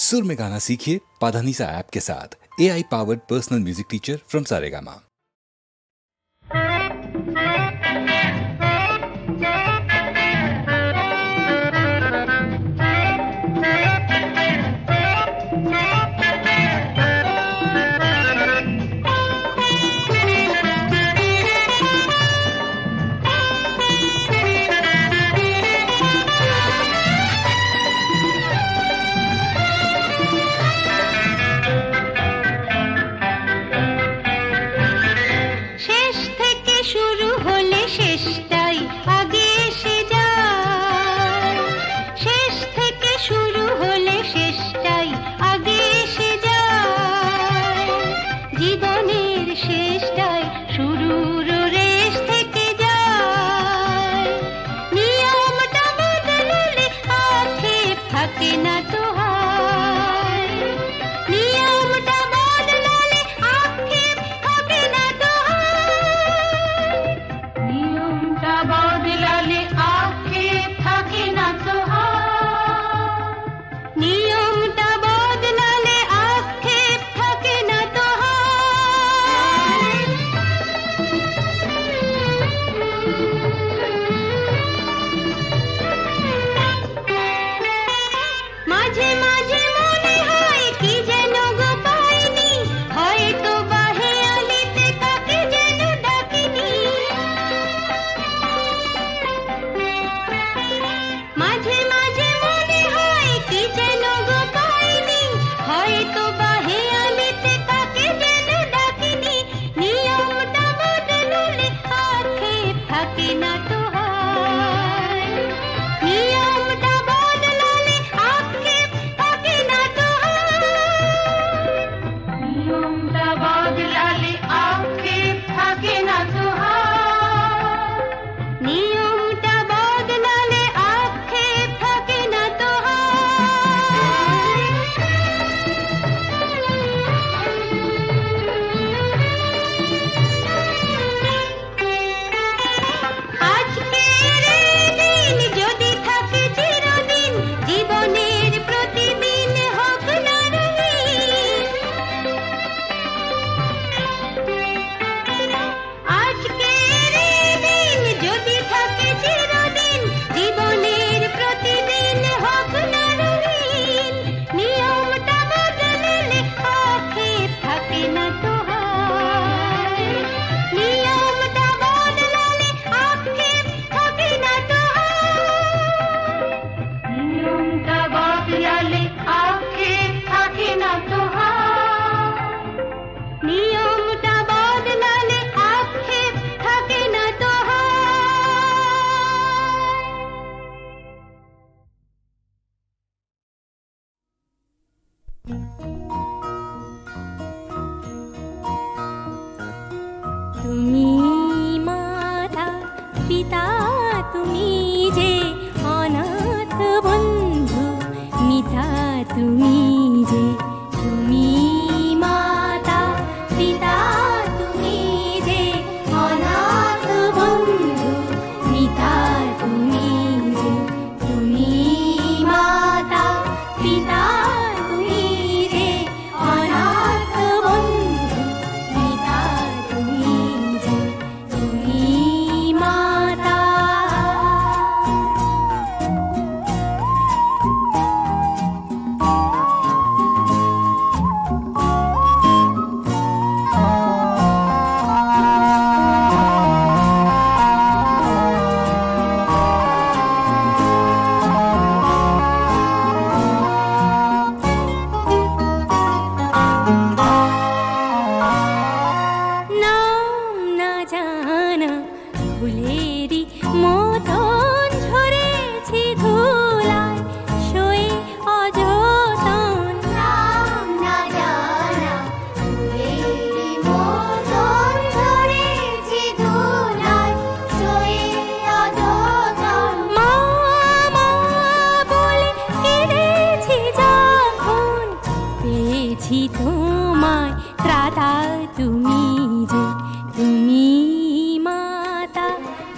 सुर में गाना सीखिए पाधानीसा ऐप के साथ। AI powered personal music teacher from Saregama.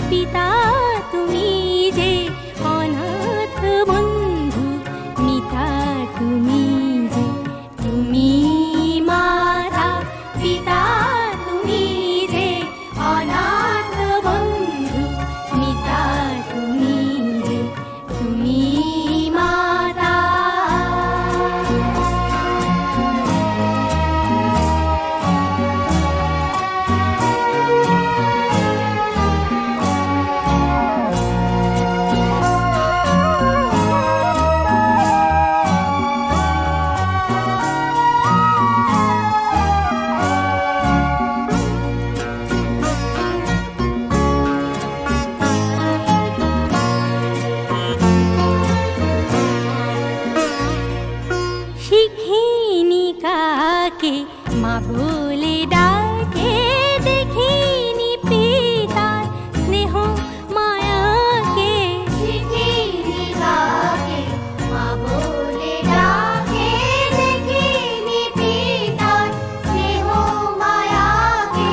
পিতা তুমি যে অনাথ বন্ধু, মিতা তুমি ডাকে মা বলে ডাকে দেখিনি পিতার স্নেহ মায়াকে চিঠি ডাকে মা বলে ডাকে দেখিনি পিতার স্নেহ মায়াকে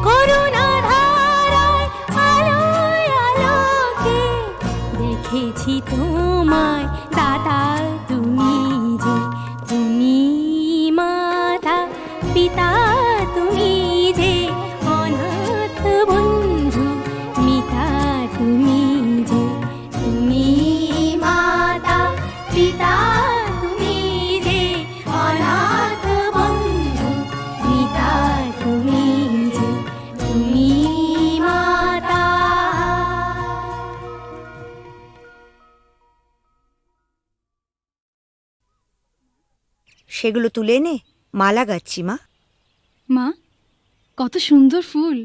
করুণা ধারায় আলোয় আলোকে দেখেছি তোমায় দাদা তুমি যে তুমি মাতা পিতা তুমি যে অনাথ বন্ধু মিতা তুমি যে তুমি মাতা পিতা তুমি যে অনাথ বন্ধু মিতা তুমি যে তুমি মাতা। সেগুলো তুলে এনে মালা গাচ্ছি মা। মা, কত সুন্দর ফুল,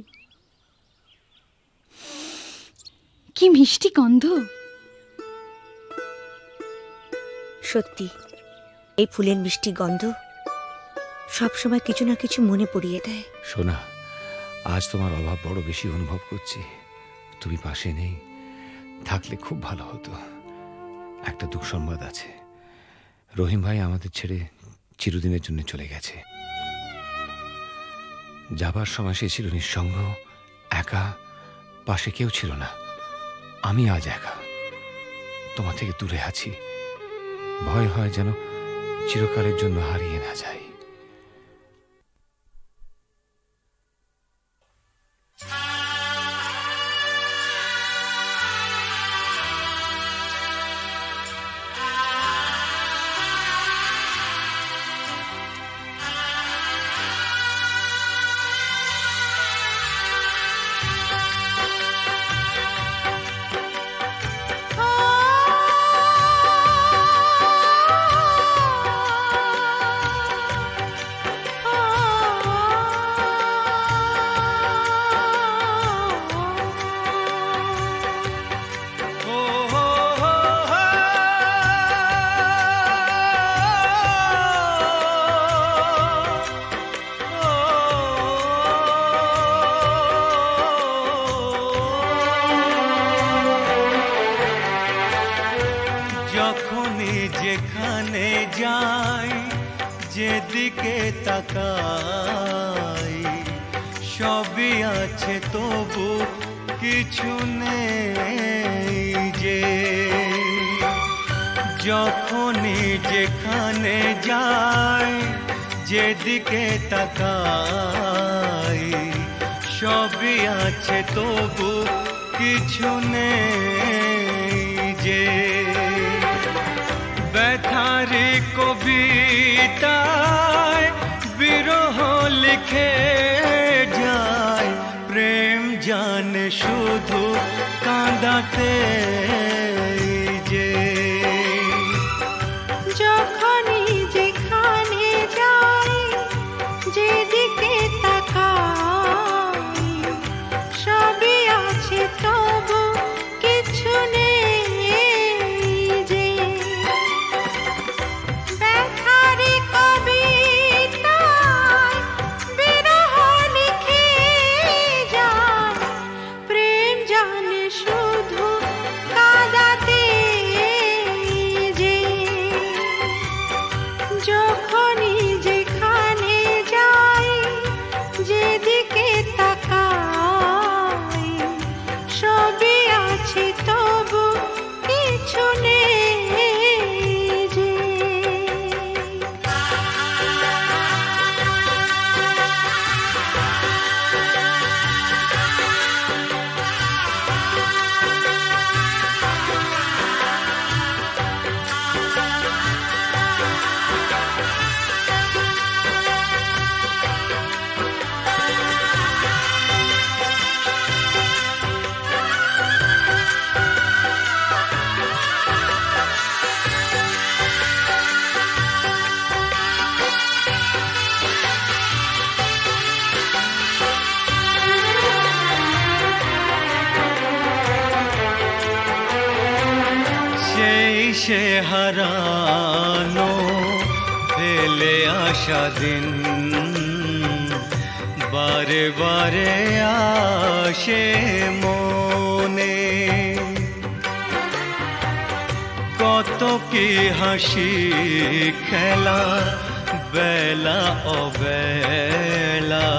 কি মিষ্টি গন্ধ। সত্যি এই ফুলের মিষ্টি গন্ধ সবসময় কিছু না কিছু মনে পড়িয়ে দেয়। সোনা, আজ তোমার অভাব বড় বেশি অনুভব করছি। তুমি পাশে নেই, থাকলে খুব ভালো হতো। একটা দুঃখ সংবাদ আছে, রহিম ভাই আমাদের ছেড়ে চিরদিনের জন্য চলে গেছে। যাবার সময় সে ছিল নিঃসঙ্গ, একা, পাশে কেউ ছিল না। আমি আজ একা, তোমার থেকে দূরে আছি। ভয় হয় যেন চিরকালের জন্য হারিয়ে না যাই। যখনই যেখানে যাই, যেদিকে তাকাই, সবই আছে তবু কিছু নেই যে। যখনই যেখানে যাই, যেদিকে তাকাই, সবই আছে তবু কিছু নেই যে। ব্যথারি কবিতায় বিরহ লিখে যায়, প্রেম জানে শুধু কাঁদাতে যে। যখনই যেখানে যাই, যেদিকে তাকাই, সবই আছে তবু কিছু নেই যে। ব্যথারি কবিতায় বিরহ লিখে যায়, প্রেম জানে শুধু কাঁদাতে যে। যখনই যেখানে যাই, যেদিকে তাকাই, সবই আছে তবু কিছু নেই যে। সেই সে হারানো ফেলে আসা দিন বারে বারে আসে মনে, কত কি হাসি খেলা বেলা অবেলা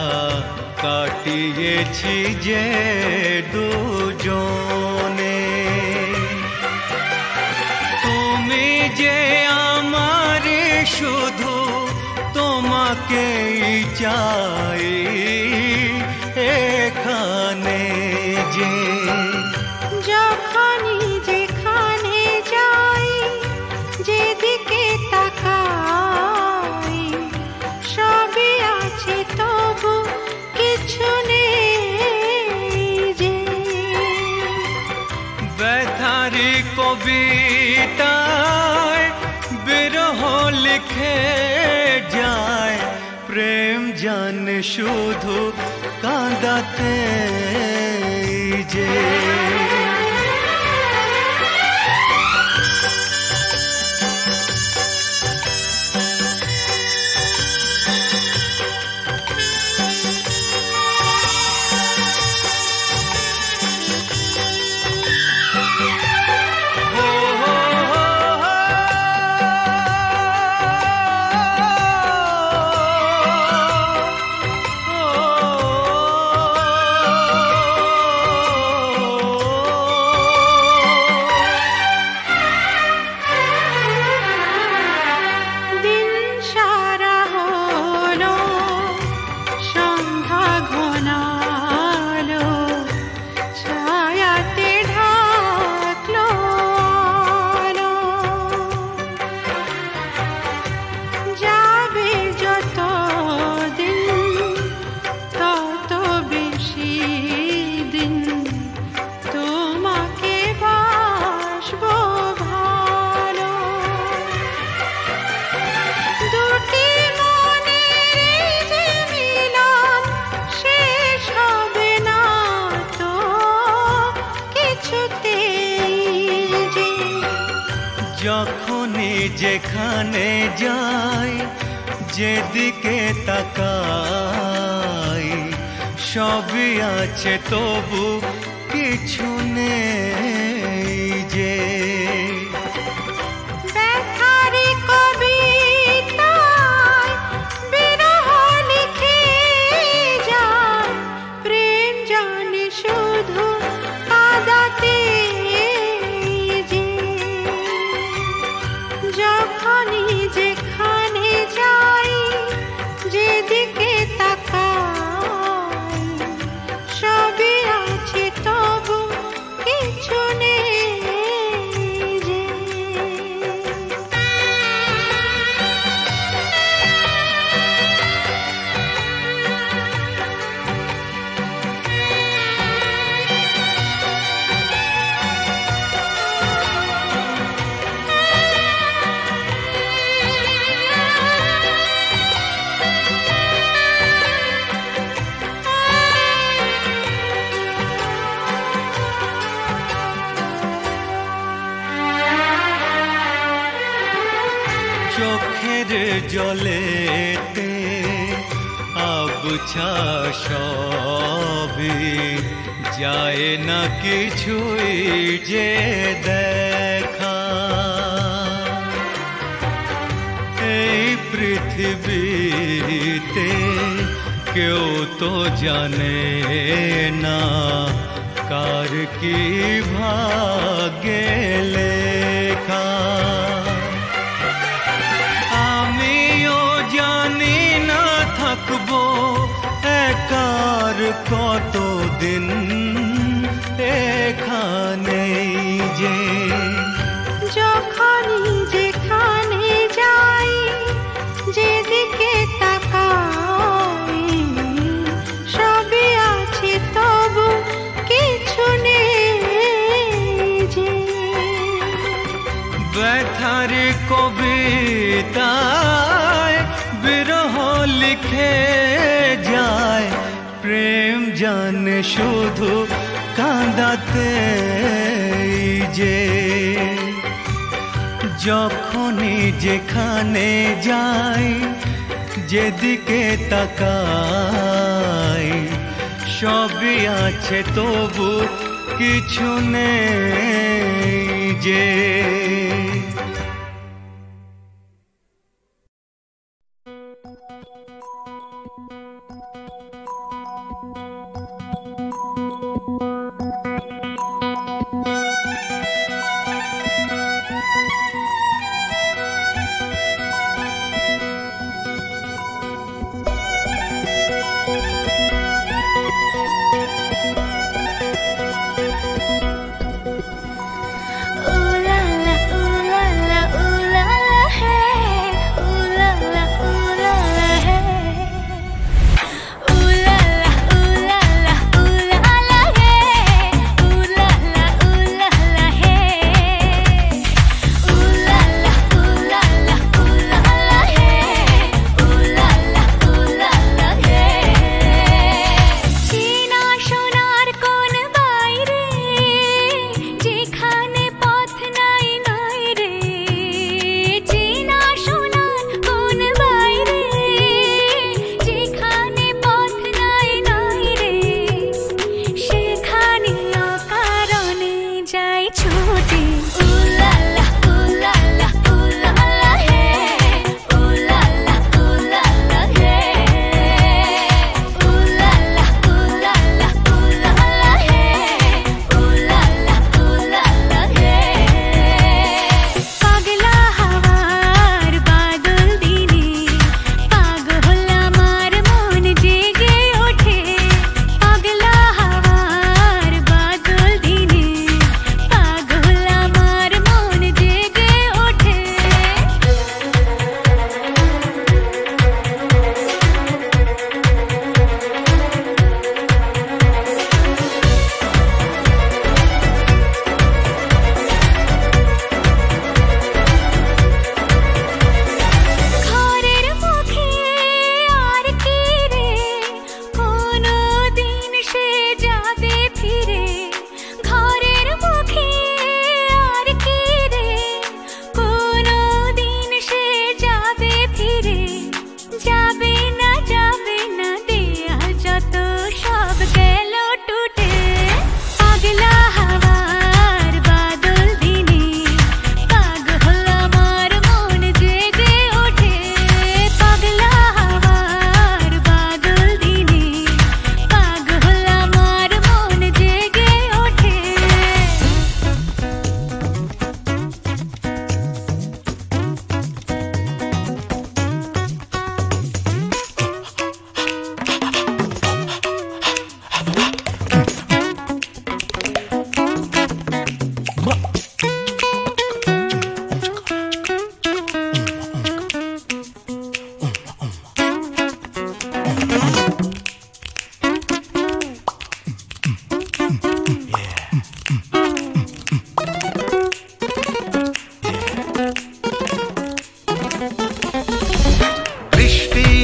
কাটিয়েছি যে দুজনে। তুমি যে আমার শুধু তোমাকেই চাই এখানে যে, যখনই যেখানে যাই যেদিকে তাকাই সবই আছে তবু কিছু নেই যে। ব্যথারি কবিতায় বিরহ লিখে যায় প্রেম জানে শুধু কাঁদাতে যে। যখনই যেখানে যাই যেদিকে তাকাই সবই আছে তবু কিছু নেই যে। ব্যথারি কবিতায় বিরহ লিখে যায় প্রেম জানে শুধু কাঁদাতে যে। যখনই যেখানে যাই যেদিকে তাকাই সবই আছে তবু কিছু নেই যে। চোখের জলেতে আবছা সবই যায় না কিছুই যে দেখা। এই পৃথিবীতে কেউ তো জানে না কার কি ভাগ্যে লেখা। আমিও জানি না থাকবো একার কতদিন এখানে যে। যখনই যেখানে যাই যেদিকে তাকাই সবই আছে তবু কিছু নেই যে। ব্যথারি কবিতায় বিরহ লিখে যায় প্রেম জানে শুধু কাঁদাতে যে। যখনই যেখানে যাই, যেদিকে তাকাই, সবই আছে তবু কিছু নেই যে।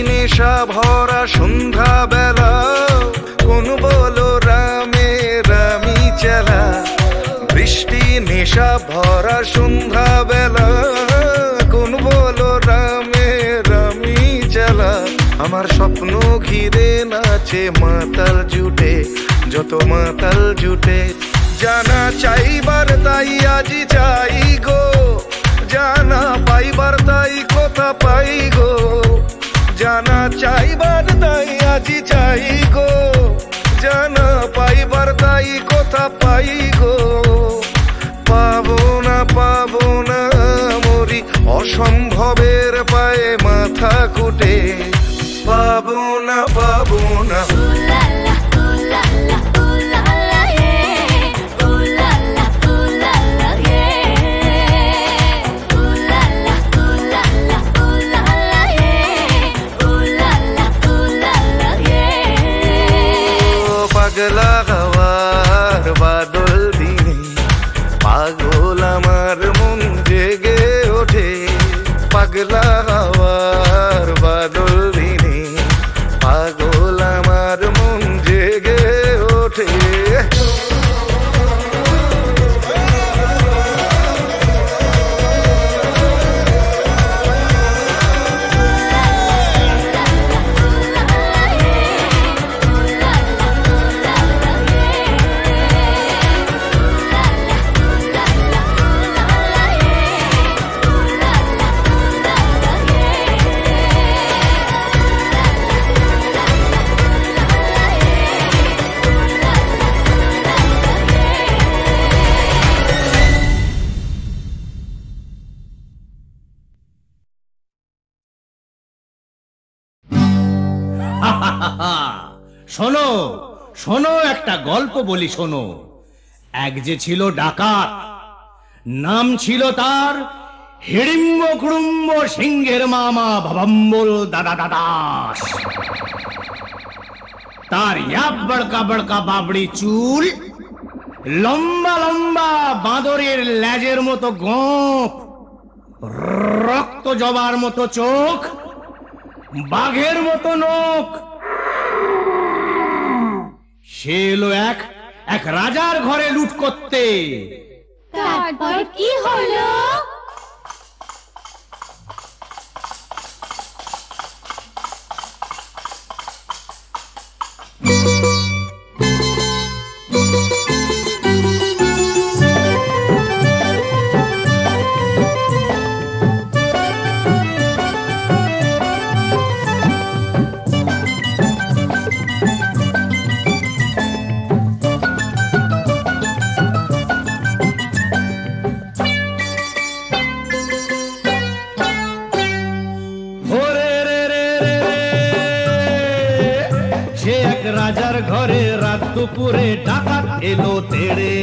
নেশা ভরা সন্ধ্যা বেলা, কোন বলো রামে রামি চালা। বৃষ্টি নেশা ভরা সন্ধ্যা বেলা, কোন বলো রামে রামি চালা। আমার স্বপ্ন ঘিরে নাচে মাতাল জুটে, যত মাতাল জুটে। জানা চাইবার তাই আজি চাই গো, জানা পাইবার তাই কথা পাই গো। জানা চাইবার তাই আজি চাই গো, জানা পাইবার তাই কথা পাই গো। পাবো না মরি অসম্ভবের পায়ে মাথা কুটে। পাবো না পাগলা হওয়ার বাদল দিনে, পাগল আমার মন জেগে ওঠে। পাগলা হওয়ার বাদল দিনে, পাগল আমার মন জেগে ওঠে। শোনো শোনো, একটা গল্প বলি শোনো। এক যে ছিল ডাকাত, নাম ছিল তার হিড়িম্ব কুড়ুম্ব সিংহের মামা ভবম্বল দাদা দাদাস। তার ইয়াব বড়কা বড়কা বাবড়ি চুল, লম্বা লম্বা বাঁদরের লেজের মতো গোঁফ, রক্ত জবার মতো চোখ, বাঘের মতো নখ। সে এলো এক রাজার ঘরে লুট করতে। তারপর কি হলো? রাজার ঘরে রাত দুপুরে ডাকাত এলো তেড়ে।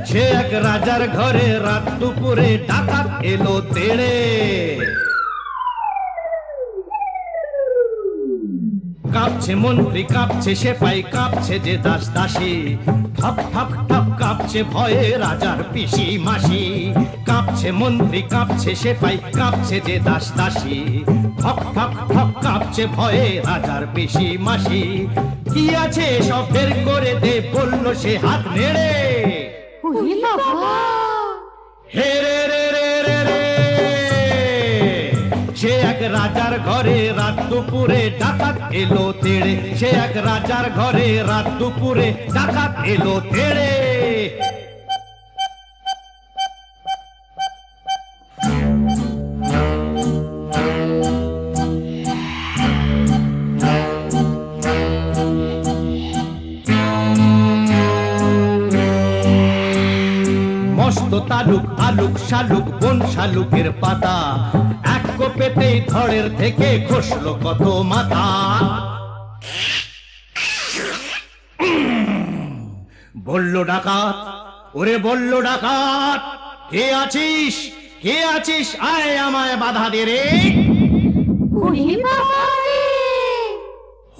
সে এক রাজার ঘরে রাত দুপুরে ডাকাত এলো তেড়ে। কাঁপছে মন্ত্রী, কাঁপছে সেপাই, কাঁপছে যে দাস দাসী। ঠপ ঠপ ঠপ কাঁপছে ভয়ে রাজার পিসি মাসি। কাঁপছে মন্ত্রী, কাঁপছে সেপাই, কাঁপছে যে দাস দাসী। ঠপ ঠপ ঠপ কাঁপছে ভয়ে রাজার পিসি মাসি। কি আছে সব বের করে দে, বলল সে হাত নেড়ে। হে রে রে রে রে রে, সে এক রাজার ঘরে রাত দুপুরে ডাকাত এলো তেড়ে। সে এক রাজার ঘরে রাত দুপুরে ডাকাত এলো তেড়ে। মস্ত তালুক আলুক শালুক বন শালুকের পাতা, এক কোপেতেই ধড়ের থেকে খসলো কত মাথা। বলল ডাকাত, ওরে বলল ডাকাত, কে আছিস কে আছিস, আয় আমায় বাধা দে রে।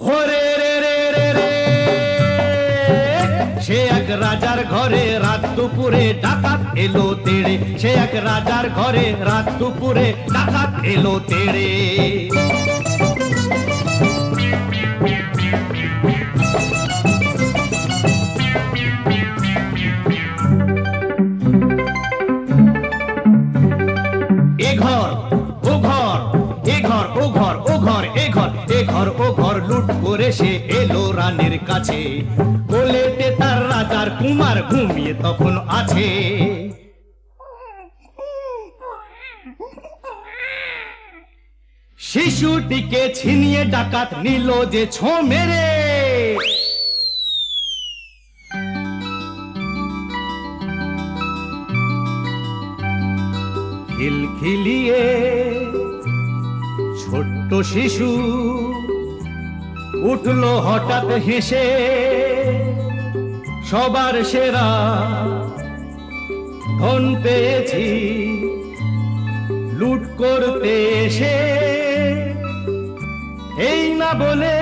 ওরে রে রে রে রে, সে এক রাজার ঘরে রাত দুপুরে ডাকাত এলো তেড়ে। সে এক রাজার ঘরে রাত দুপুরে ডাকাত এলো তেড়ে। এ ঘর ও ঘর, এ ঘর ও ঘর, ও ঘর এ ঘর, এ ঘর ও ঘর লুট করে সে এলো রানীর কাছে। কোলেতে তার রাজার কুমার ঘুমিয়ে তখন আছে। শিশুটিকে ছিনিয়ে ডাকাত নিল যে ছো মেরে। খিলখিলিয়ে ছোট্ট শিশু উঠলো হঠাৎ হেসে। সবার সেরা ধন পেয়েছি লুট করতে এসে। এই না বলে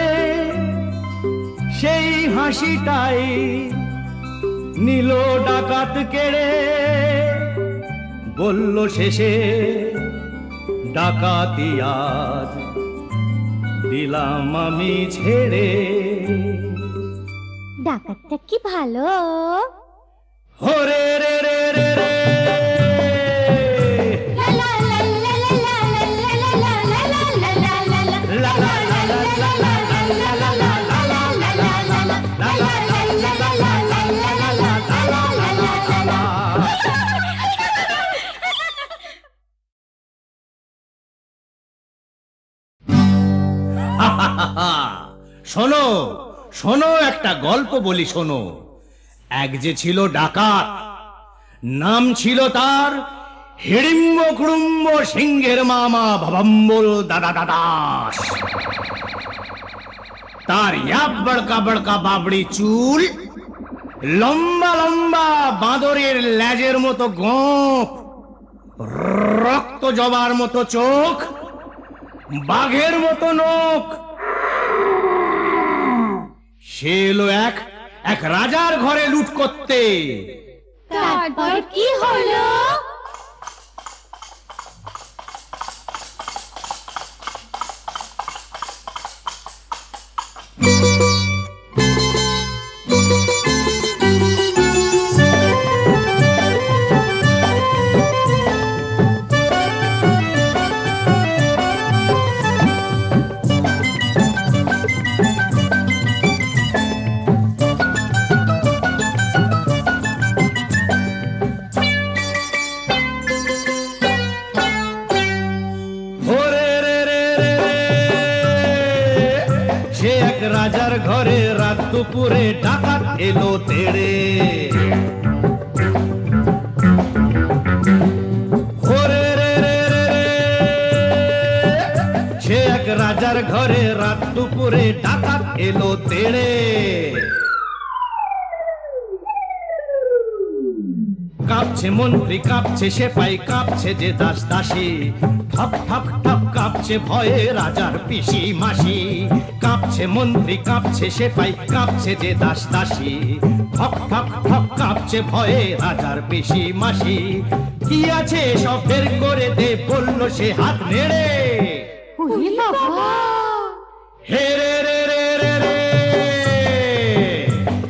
সেই হাসিটাই নিল ডাকাত কেড়ে। বলল শেষে ডাকাতি আজ দিলাম আমি ছেড়ে। ডাকাতটা কি ভালো। হরে রে রে রে রে, শোনো শোনো, একটা গল্প বলি শোনো। এক যে ছিল ডাকাত, নাম ছিল তার হিড়িম্ব কুড়ুম্ব সিংহের মামা ভবম্বল দাদা দাদাস। তার ইয়াব বড়কা বড়কা বাবড়ি চুল, লম্বা লম্বা বাঁদরের লেজের মতো গোঁফ, রক্ত জবার মতো চোখ, বাঘের মতো নখ। সে এলো এক রাজার ঘরে লুট করতে। তারপর কি হলো? রাজার ঘরে রাত দুপুরে ডাকাত এলো তেড়ে। সে এক রাজার ঘরে রাত দুপুরে ডাকাত এলো তেড়ে। কাঁপছে মন্ত্রী, কাঁপছে সেপাই, কাঁপছে যে দাস দাসী। ঠপ ঠপ ঠপ কাঁপছে ভয়ে রাজার পিসি মাসি। কাঁপছে মন্ত্রী, কাঁপছে সেপাই, কাঁপছে যে দাস দাসী। ঠপ ঠপ ঠপ কাঁপছে ভয়ে রাজার পিসি মাসি। কি আছে সব বের করে দে, বলল সে হাত নেড়ে। হে রে রে রে রে রে,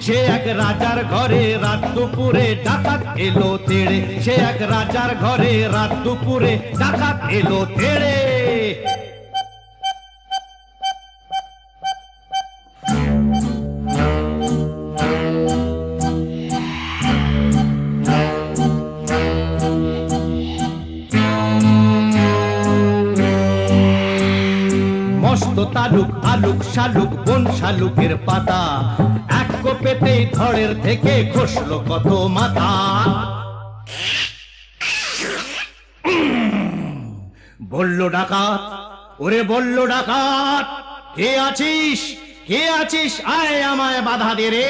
সে এক রাজার ঘরে রাত দুপুরে ডাকাত এলো তেড়ে। সে এক রাজার ঘরে রাত দুপুরে ডাকাত এলো তেড়ে। মস্ত তালুক আলুক শালুক বন শালুকের পাতা, এক কোপেতেই ধড়ের থেকে খসলো কত মাথা। বলল ডাকাত, ওরে বলল ডাকাত, কে আছিস কে আছিস, আয় আমায় বাধা দে রে।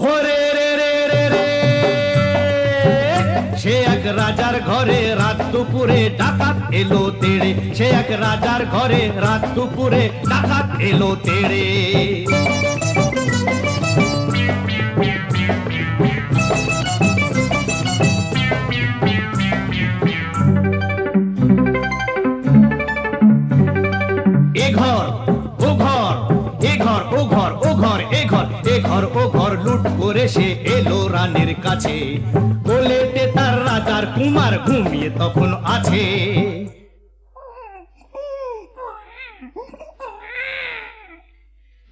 ওরে রে রে রে রে, সে এক রাজার ঘরে রাত দুপুরে ডাকাত এলো তেড়ে। সে এক রাজার ঘরে রাত দুপুরে ডাকাত এলো তেড়ে। এ ঘর ও ঘর, এ ঘর ও ঘর, ও ঘর এ ঘর, এ ঘর ও ঘর লুট করে সে এলো রানীর কাছে। কোলেতে তার রাজার কুমার ঘুমিয়ে তখন আছে।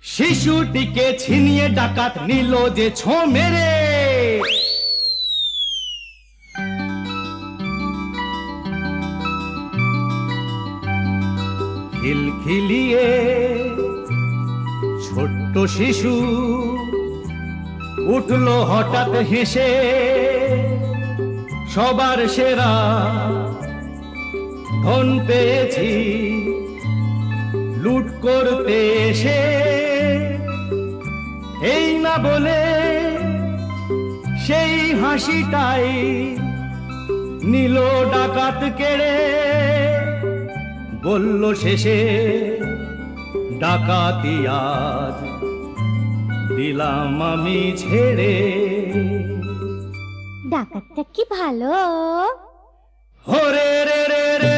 শিশুটিকে ছিনিয়ে ডাকাত নিল যে ছো মেরে। খিলখিলিয়ে ছোট্ট শিশু উঠলো হঠাৎ হেসে। সবার সেরা ধন পেয়েছি লুট করতে এসে। এই না বলে সেই হাসিটাই নিল ডাকাত কেড়ে। বলল শেষে ডাকাতি আজ দিলাম আমি ছেড়ে। ডাকাতটা কি ভালো। হরে রে রে রে,